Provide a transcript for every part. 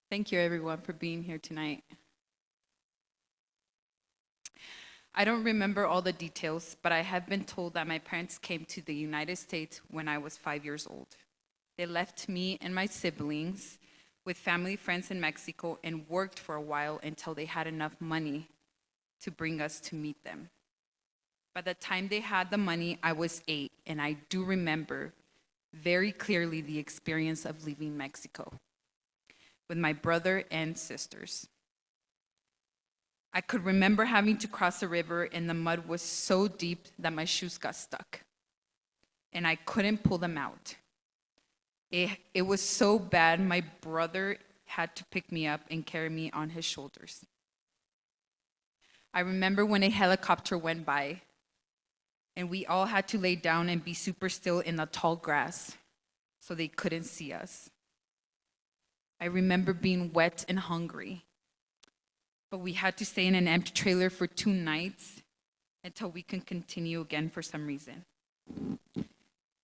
Thank you, everyone, for being here tonight. I don't remember all the details, but I have been told that my parents came to the United States when I was 5 years old. They left me and my siblings with family friends in Mexico and worked for a while until they had enough money to bring us to meet them. By the time they had the money, I was 8, and I do remember very clearly the experience of leaving Mexico with my brother and sisters. I could remember having to cross a river, and the mud was so deep that my shoes got stuck, and I couldn't pull them out. It was so bad, my brother had to pick me up and carry me on his shoulders. I remember when a helicopter went by, and we all had to lay down and be super still in the tall grass so they couldn't see us. I remember being wet and hungry, but we had to stay in an empty trailer for 2 nights until we could continue again for some reason.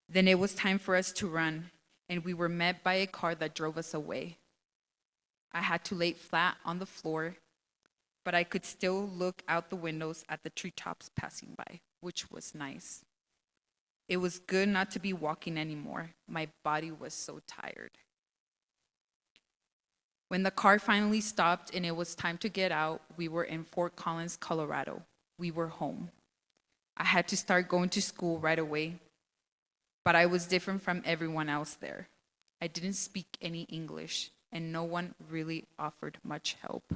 Then it was time for us to run, and we were met by a car that drove us away. I had to lay flat on the floor, but I could still look out the windows at the treetops passing by, which was nice. It was good not to be walking anymore. My body was so tired. When the car finally stopped and it was time to get out, we were in Fort Collins, Colorado. We were home. I had to start going to school right away, but I was different from everyone else there. I didn't speak any English, and no one really offered much help.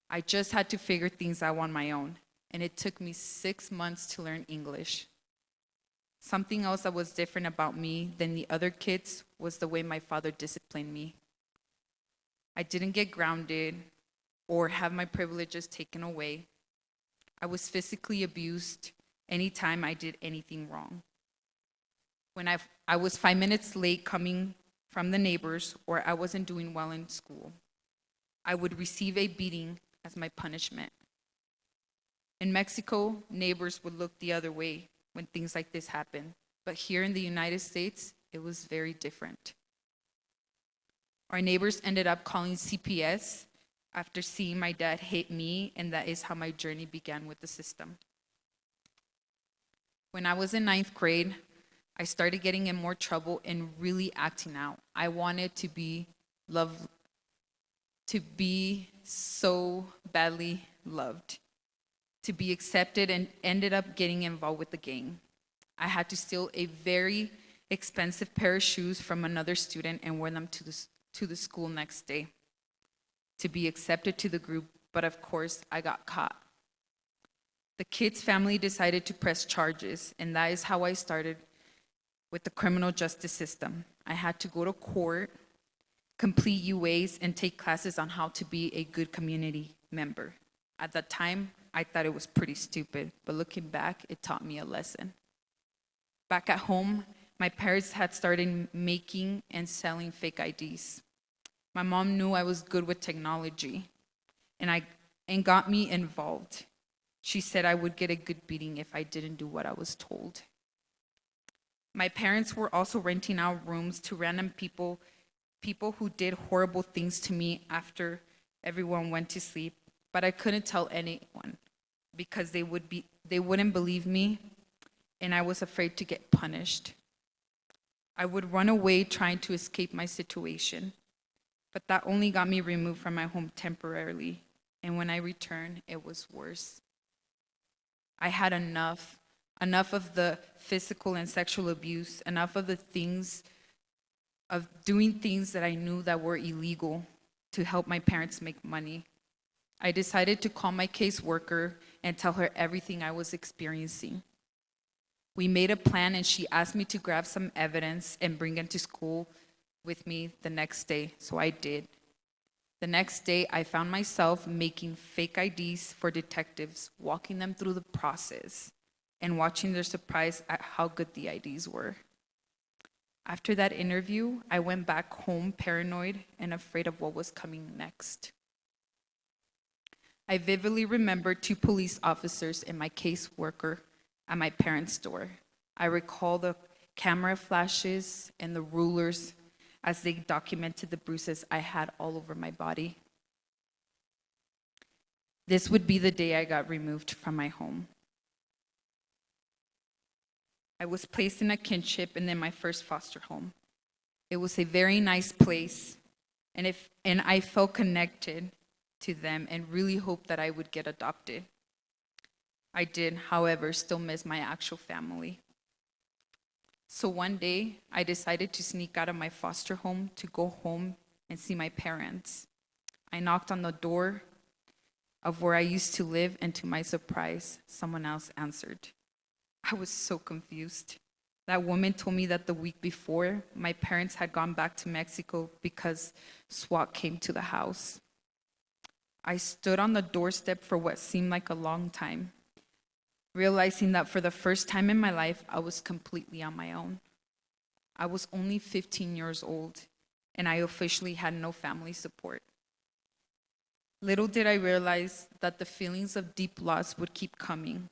I just had to figure things out on my own, and it took me 6 months to learn English. Something else that was different about me than the other kids was the way my father disciplined me. I didn't get grounded or have my privileges taken away. I was physically abused anytime I did anything wrong. When I was 5 minutes late coming from the neighbors or I wasn't doing well in school, I would receive a beating as my punishment. In Mexico, neighbors would look the other way when things like this happened, but here in the United States, it was very different. Our neighbors ended up calling CPS after seeing my dad hit me, and that is how my journey began with the system. When I was in 9th grade, I started getting in more trouble and really acting out. I wanted to be loved, to be so badly loved, to be accepted, and ended up getting involved with the gang. I had to steal a very expensive pair of shoes from another student and wear them to the school next day to be accepted to the group, but of course, I got caught. The kid's family decided to press charges, and that is how I started with the criminal justice system. I had to go to court, complete UAs, and take classes on how to be a good community member. At that time, I thought it was pretty stupid, but looking back, it taught me a lesson. Back at home, my parents had started making and selling fake IDs. My mom knew I was good with technology and got me involved. She said I would get a good beating if I didn't do what I was told. My parents were also renting out rooms to random people who did horrible things to me after everyone went to sleep, but I couldn't tell anyone because they wouldn't believe me, and I was afraid to get punished. I would run away trying to escape my situation, but that only got me removed from my home temporarily, and when I returned, it was worse. I had enough of the physical and sexual abuse, enough of doing things that I knew that were illegal to help my parents make money. I decided to call my caseworker and tell her everything I was experiencing. We made a plan, and she asked me to grab some evidence and bring it to school with me the next day, so I did. The next day, I found myself making fake IDs for detectives, walking them through the process, and watching their surprise at how good the IDs were. After that interview, I went back home paranoid and afraid of what was coming next. I vividly remember 2 police officers and my caseworker at my parents' door. I recall the camera flashes and the rulers as they documented the bruises I had all over my body. This would be the day I got removed from my home. I was placed in a kinship and then my first foster home. It was a very nice place, and I felt connected to them and really hoped that I would get adopted. I did, however, still miss my actual family. So one day, I decided to sneak out of my foster home to go home and see my parents. I knocked on the door of where I used to live, and to my surprise, someone else answered. I was so confused. That woman told me that the week before, my parents had gone back to Mexico because SWAT came to the house. I stood on the doorstep for what seemed like a long time, realizing that for the first time in my life, I was completely on my own. I was only 15 years old, and I officially had no family support. Little did I realize that the feelings of deep loss would keep coming,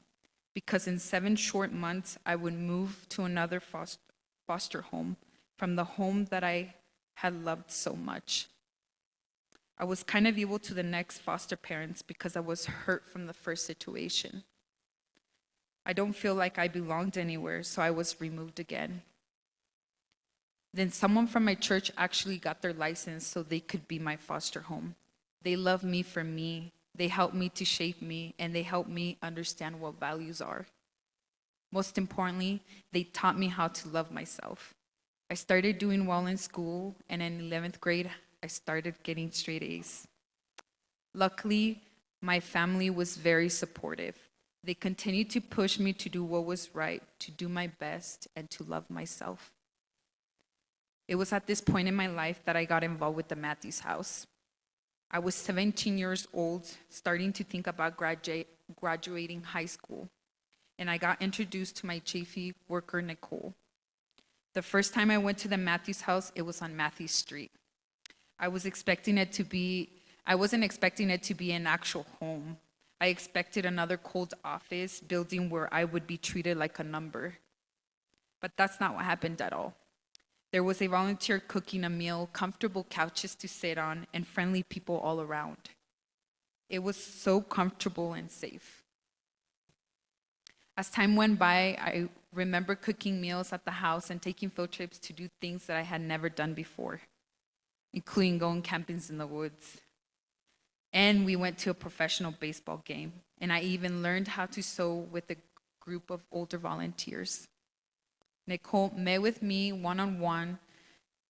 because in 7 short months, I would move to another foster home from the home that I had loved so much. I was kind of evil to the next foster parents because I was hurt from the first situation. I don't feel like I belonged anywhere, so I was removed again. Then someone from my church actually got their license so they could be my foster home. They love me for me. They helped me to shape me, and they helped me understand what values are. Most importantly, they taught me how to love myself. I started doing well in school, and in 11th grade, I started getting straight A's. Luckily, my family was very supportive. They continued to push me to do what was right, to do my best, and to love myself. It was at this point in my life that I got involved with the Matthews House. I was 17 years old, starting to think about graduating high school, and I got introduced to my Chafee worker, Nicole. The first time I went to the Matthews House, it was on Matthews Street. I wasn't expecting it to be an actual home. I expected another cold office building where I would be treated like a number. But that's not what happened at all. There was a volunteer cooking a meal, comfortable couches to sit on, and friendly people all around. It was so comfortable and safe. As time went by, I remember cooking meals at the house and taking field trips to do things that I had never done before, including going campings in the woods. And we went to a professional baseball game, and I even learned how to sew with a group of older volunteers. Nicole met with me one-on-one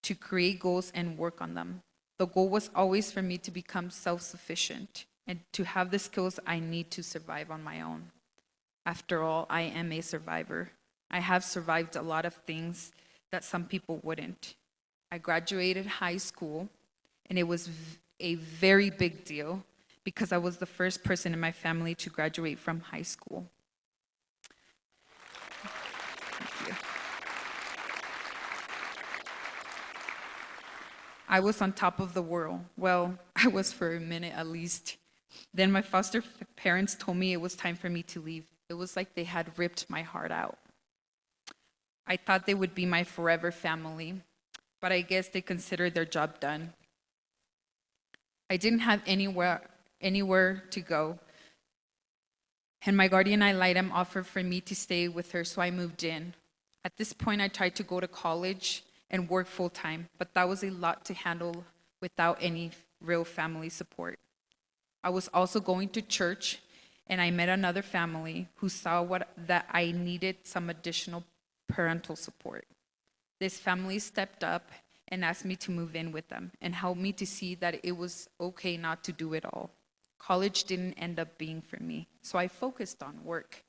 to create goals and work on them. The goal was always for me to become self-sufficient and to have the skills I need to survive on my own. After all, I am a survivor. I have survived a lot of things that some people wouldn't. I graduated high school, and it was a very big deal because I was the first person in my family to graduate from high school. Thank you. I was on top of the world. Well, I was for a minute at least. Then my foster parents told me it was time for me to leave. It was like they had ripped my heart out. I thought they would be my forever family, but I guess they considered their job done. I didn't have anywhere to go, and my guardian ad litem offered for me to stay with her, so I moved in. At this point, I tried to go to college and work full-time, but that was a lot to handle without any real family support. I was also going to church, and I met another family who saw that I needed some additional parental support. This family stepped up and asked me to move in with them and helped me to see that it was okay not to do it all. College didn't end up being for me, so I focused on work.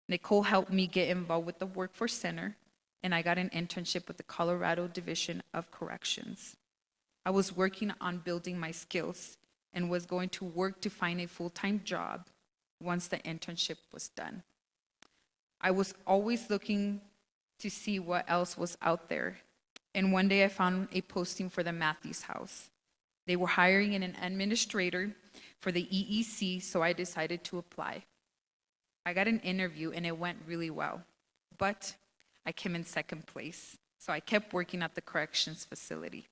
Nicole helped me get involved with the Workforce Center, and I got an internship with the Colorado Division of Corrections. I was working on building my skills and was going to work to find a full-time job once the internship was done. I was always looking to see what else was out there, and one day I found a posting for the Matthews House. They were hiring an administrator for the EEC, so I decided to apply. I got an interview and it went really well, but I came in second place. So I kept working at the corrections facility.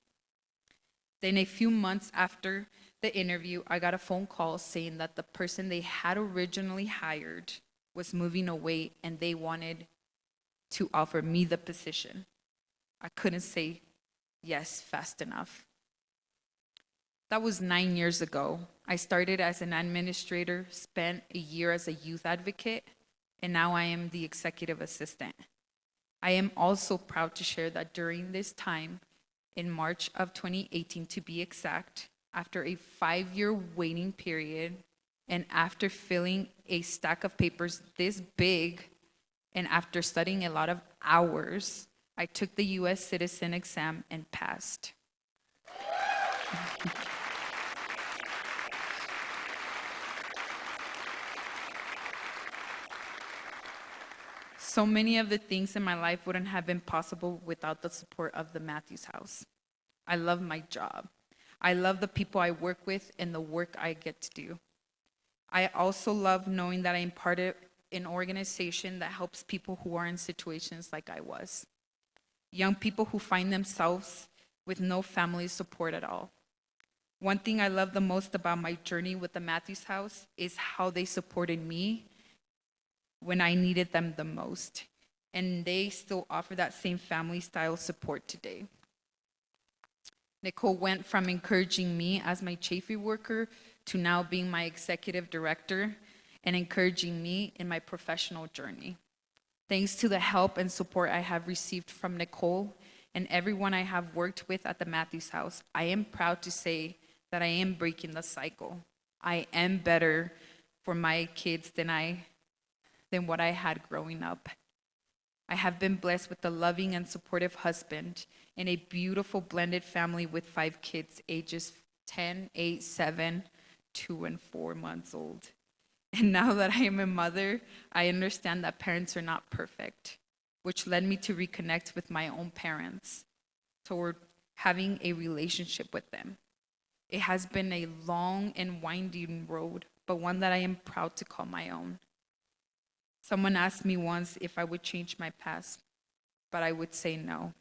Then a few months after the interview, I got a phone call saying that the person they had originally hired was moving away and they wanted to offer me the position. I couldn't say yes fast enough. That was 9 years ago. I started as an administrator, spent a year as a youth advocate, and now I am the executive assistant. I am also proud to share that during this time, in March of 2018 to be exact, after a 5-year waiting period, and after filling a stack of papers this big, and after studying a lot of hours, I took the US citizen exam and passed. So many of the things in my life wouldn't have been possible without the support of the Matthews House. I love my job. I love the people I work with and the work I get to do. I also love knowing that I'm part of an organization that helps people who are in situations like I was. Young people who find themselves with no family support at all. One thing I love the most about my journey with the Matthews House is how they supported me when I needed them the most. And they still offer that same family style support today. Nicole went from encouraging me as my Chafee worker to now being my executive director and encouraging me in my professional journey. Thanks to the help and support I have received from Nicole and everyone I have worked with at the Matthews House, I am proud to say that I am breaking the cycle. I am better for my kids than what I had growing up. I have been blessed with a loving and supportive husband and a beautiful blended family with 5 kids, ages 10, 8, 7, 2, and 4 months old. And now that I am a mother, I understand that parents are not perfect, which led me to reconnect with my own parents toward having a relationship with them. It has been a long and winding road, but one that I am proud to call my own. Someone asked me once if I would change my past, but I would say no.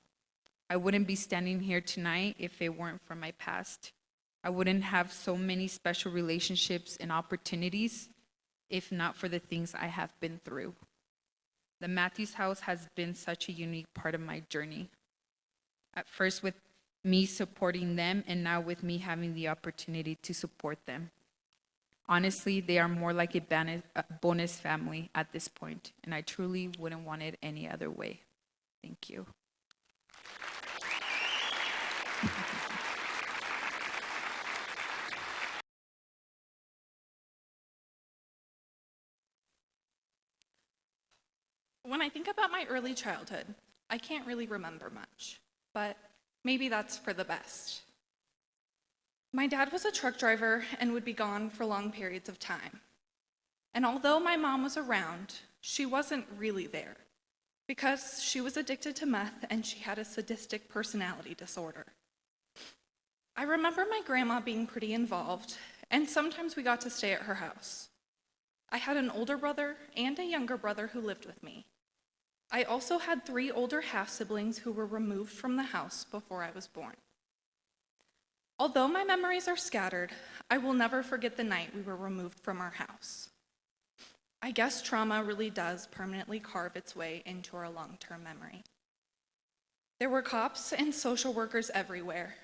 I wouldn't be standing here tonight if it weren't for my past. I wouldn't have so many special relationships and opportunities if not for the things I have been through. The Matthews House has been such a unique part of my journey. At first with me supporting them, and now with me having the opportunity to support them. Honestly, they are more like a bonus family at this point, and I truly wouldn't want it any other way. Thank you. When I think about my early childhood, I can't really remember much, but maybe that's for the best. My dad was a truck driver and would be gone for long periods of time. And although my mom was around, she wasn't really there because she was addicted to meth and she had a sadistic personality disorder. I remember my grandma being pretty involved, and sometimes we got to stay at her house. I had an older brother and a younger brother who lived with me. I also had 3 older half-siblings who were removed from the house before I was born. Although my memories are scattered, I will never forget the night we were removed from our house. I guess trauma really does permanently carve its way into our long-term memory. There were cops and social workers everywhere,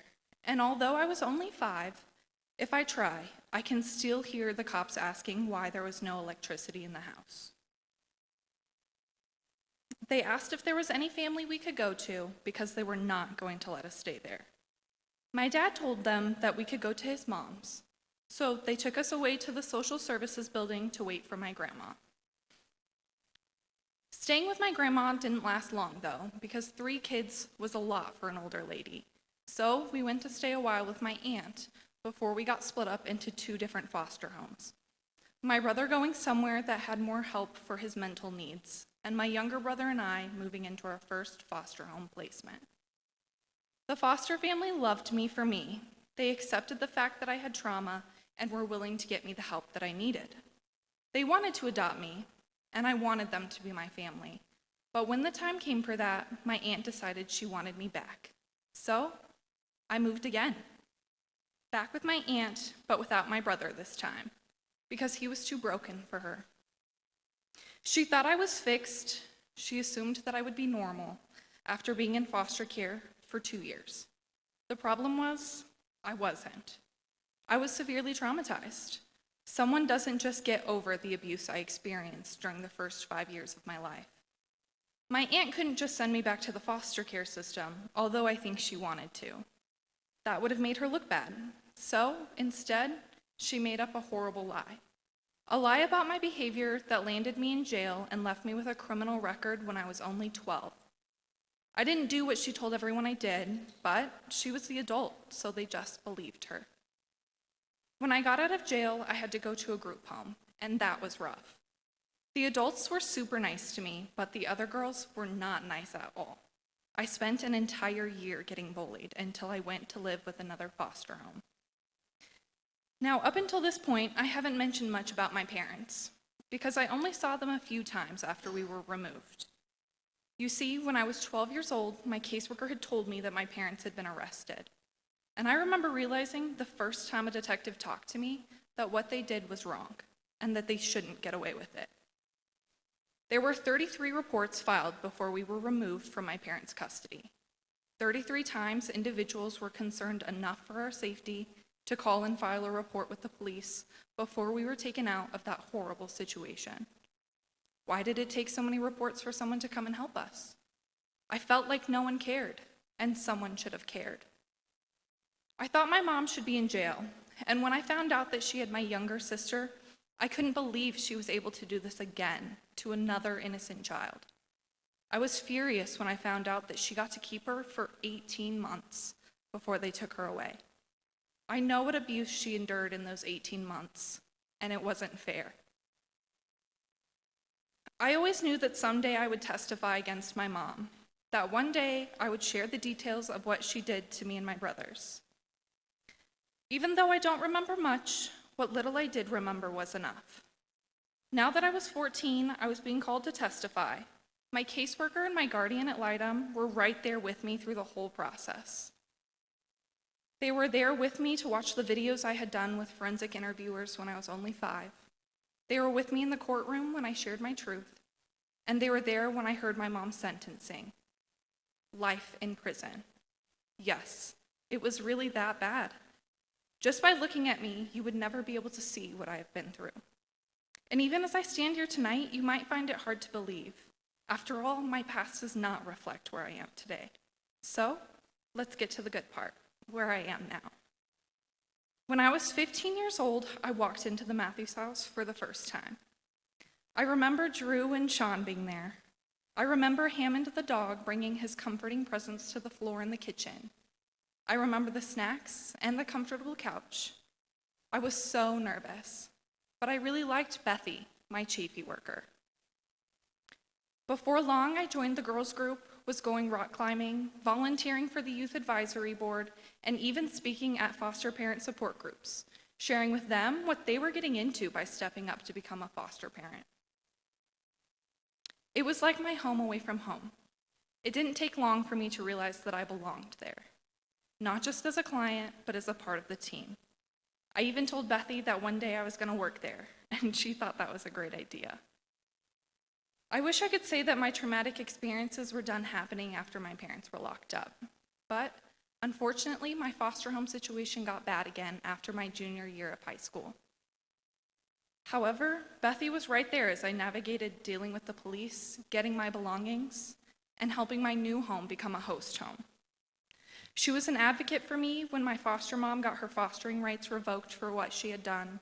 and although I was only 5, if I try, I can still hear the cops asking why there was no electricity in the house. They asked if there was any family we could go to because they were not going to let us stay there. My dad told them that we could go to his mom's, so they took us away to the social services building to wait for my grandma. Staying with my grandma didn't last long, though, because 3 kids was a lot for an older lady. So we went to stay a while with my aunt before we got split up into 2 different foster homes. My brother going somewhere that had more help for his mental needs, and my younger brother and I moving into our first foster home placement. The foster family loved me for me. They accepted the fact that I had trauma and were willing to get me the help that I needed. They wanted to adopt me, and I wanted them to be my family. But when the time came for that, my aunt decided she wanted me back. So I moved again. Back with my aunt, but without my brother this time, because he was too broken for her. She thought I was fixed. She assumed that I would be normal after being in foster care for 2 years. The problem was, I wasn't. I was severely traumatized. Someone doesn't just get over the abuse I experienced during the first 5 years of my life. My aunt couldn't just send me back to the foster care system, although I think she wanted to. That would have made her look bad. So, instead, she made up a horrible lie. A lie about my behavior that landed me in jail and left me with a criminal record when I was only 12. I didn't do what she told everyone I did, but she was the adult, so they just believed her. When I got out of jail, I had to go to a group home, and that was rough. The adults were super nice to me, but the other girls were not nice at all. I spent an entire year getting bullied until I went to live with another foster home. Now, up until this point, I haven't mentioned much about my parents, because I only saw them a few times after we were removed. You see, when I was 12 years old, my caseworker had told me that my parents had been arrested. And I remember realizing the first time a detective talked to me that what they did was wrong, and that they shouldn't get away with it. There were 33 reports filed before we were removed from my parents' custody. 33 times individuals were concerned enough for our safety to call and file a report with the police before we were taken out of that horrible situation. Why did it take so many reports for someone to come and help us? I felt like no one cared, and someone should have cared. I thought my mom should be in jail, and when I found out that she had my younger sister, I couldn't believe she was able to do this again to another innocent child. I was furious when I found out that she got to keep her for 18 months before they took her away. I know what abuse she endured in those 18 months, and it wasn't fair. I always knew that someday I would testify against my mom, that one day I would share the details of what she did to me and my brothers. Even though I don't remember much, what little I did remember was enough. Now that I was 14, I was being called to testify. My caseworker and my guardian at Lidum were right there with me through the whole process. They were there with me to watch the videos I had done with forensic interviewers when I was only 5. They were with me in the courtroom when I shared my truth, and they were there when I heard my mom's sentencing. Life in prison. Yes, it was really that bad. Just by looking at me, you would never be able to see what I have been through. And even as I stand here tonight, you might find it hard to believe. After all, my past does not reflect where I am today. So, let's get to the good part, where I am now. When I was 15 years old, I walked into the Matthews house for the first time. I remember Drew and Sean being there. I remember Hammond the dog bringing his comforting presence to the floor in the kitchen. I remember the snacks and the comfortable couch. I was so nervous, but I really liked Bethy, my chafee worker. Before long, I joined the girls group, was going rock climbing, volunteering for the youth advisory board, and even speaking at foster parent support groups, sharing with them what they were getting into by stepping up to become a foster parent. It was like my home away from home. It didn't take long for me to realize that I belonged there, not just as a client, but as a part of the team. I even told Bethy that one day I was going to work there, and she thought that was a great idea. I wish I could say that my traumatic experiences were done happening after my parents were locked up, but unfortunately, my foster home situation got bad again after my junior year of high school. However, Bethy was right there as I navigated dealing with the police, getting my belongings, and helping my new home become a host home. She was an advocate for me when my foster mom got her fostering rights revoked for what she had done.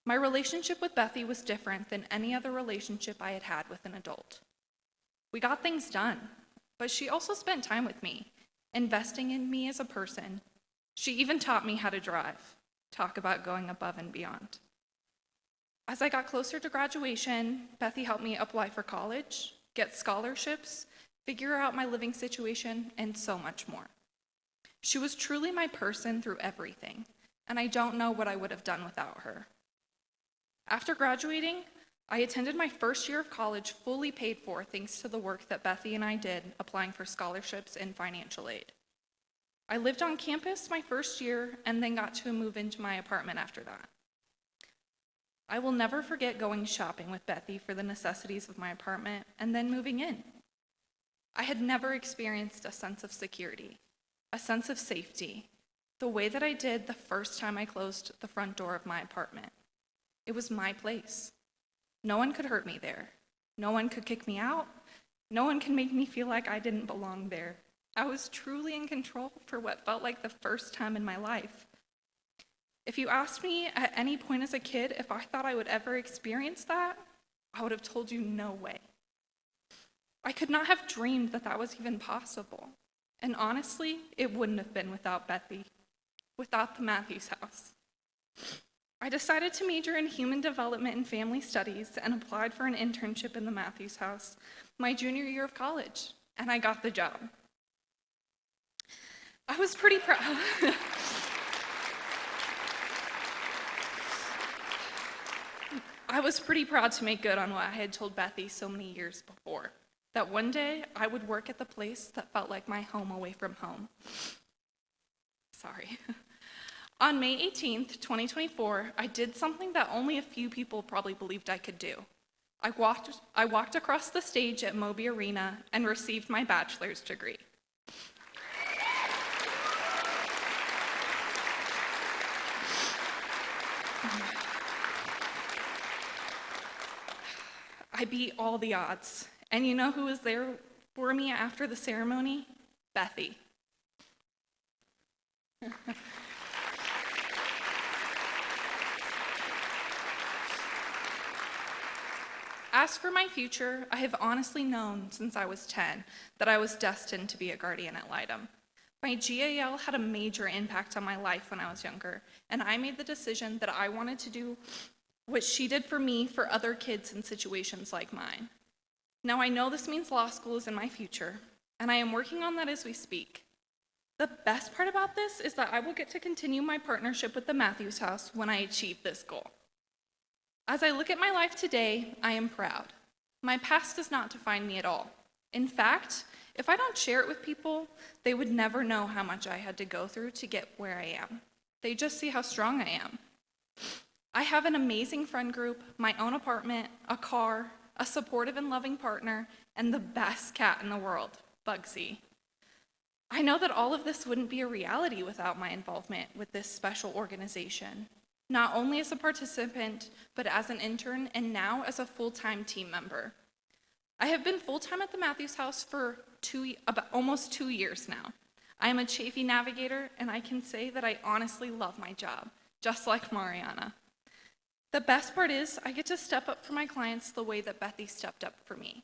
My relationship with Bethy was different than any other relationship I had had with an adult. We got things done, but she also spent time with me, investing in me as a person. She even taught me how to drive. Talk about going above and beyond. As I got closer to graduation, Bethy helped me apply for college, get scholarships, figure out my living situation, and so much more. She was truly my person through everything, and I don't know what I would have done without her. After graduating, I attended my first year of college fully paid for thanks to the work that Bethy and I did applying for scholarships and financial aid. I lived on campus my first year and then got to move into my apartment after that. I will never forget going shopping with Bethy for the necessities of my apartment and then moving in. I had never experienced a sense of security, a sense of safety, the way that I did the first time I closed the front door of my apartment. It was my place. No one could hurt me there. No one could kick me out. No one can make me feel like I didn't belong there. I was truly in control for what felt like the first time in my life. If you asked me at any point as a kid if I thought I would ever experience that, I would have told you no way. I could not have dreamed that that was even possible. And honestly, it wouldn't have been without Bethy, without the Matthews house. I decided to major in human development and family studies and applied for an internship in the Matthews house my junior year of college, and I got the job. I was pretty proud. I was pretty proud to make good on what I had told Bethy so many years before, that one day I would work at the place that felt like my home away from home. Sorry. On May 18th, 2024, I did something that only a few people probably believed I could do. I walked across the stage at Moby Arena and received my bachelor's degree. I beat all the odds. And you know who was there for me after the ceremony? Bethy. As for my future, I have honestly known since I was 10 that I was destined to be a guardian ad litem. My GAL had a major impact on my life when I was younger, and I made the decision that I wanted to do what she did for me for other kids in situations like mine. Now I know this means law school is in my future, and I am working on that as we speak. The best part about this is that I will get to continue my partnership with the Matthews House when I achieve this goal. As I look at my life today, I am proud. My past does not define me at all. In fact, if I don't share it with people, they would never know how much I had to go through to get where I am. They just see how strong I am. I have an amazing friend group, my own apartment, a car, a supportive and loving partner, and the best cat in the world, Bugsy. I know that all of this wouldn't be a reality without my involvement with this special organization, not only as a participant, but as an intern and now as a full-time team member. I have been full-time at the Matthews House for almost 2 years now. I am a Chafee navigator, and I can say that I honestly love my job, just like Mariana. The best part is I get to step up for my clients the way that Bethy stepped up for me.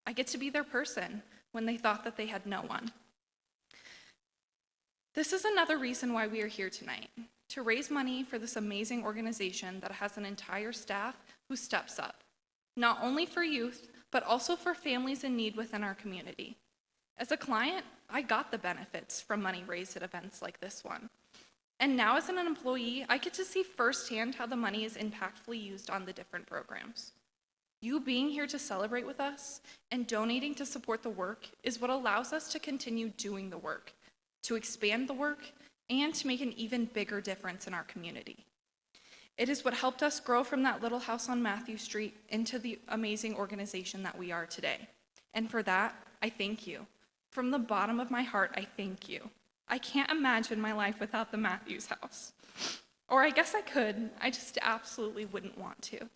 I get to be their person when they thought that they had no one. This is another reason why we are here tonight, to raise money for this amazing organization that has an entire staff who steps up, not only for youth, but also for families in need within our community. As a client, I got the benefits from money raised at events like this one. And now as an employee, I get to see firsthand how the money is impactfully used on the different programs. You being here to celebrate with us and donating to support the work is what allows us to continue doing the work, to expand the work, and to make an even bigger difference in our community. It is what helped us grow from that little house on Matthew Street into the amazing organization that we are today. And for that, I thank you. From the bottom of my heart, I thank you. I can't imagine my life without the Matthews House. Or I guess I could, I just absolutely wouldn't want to.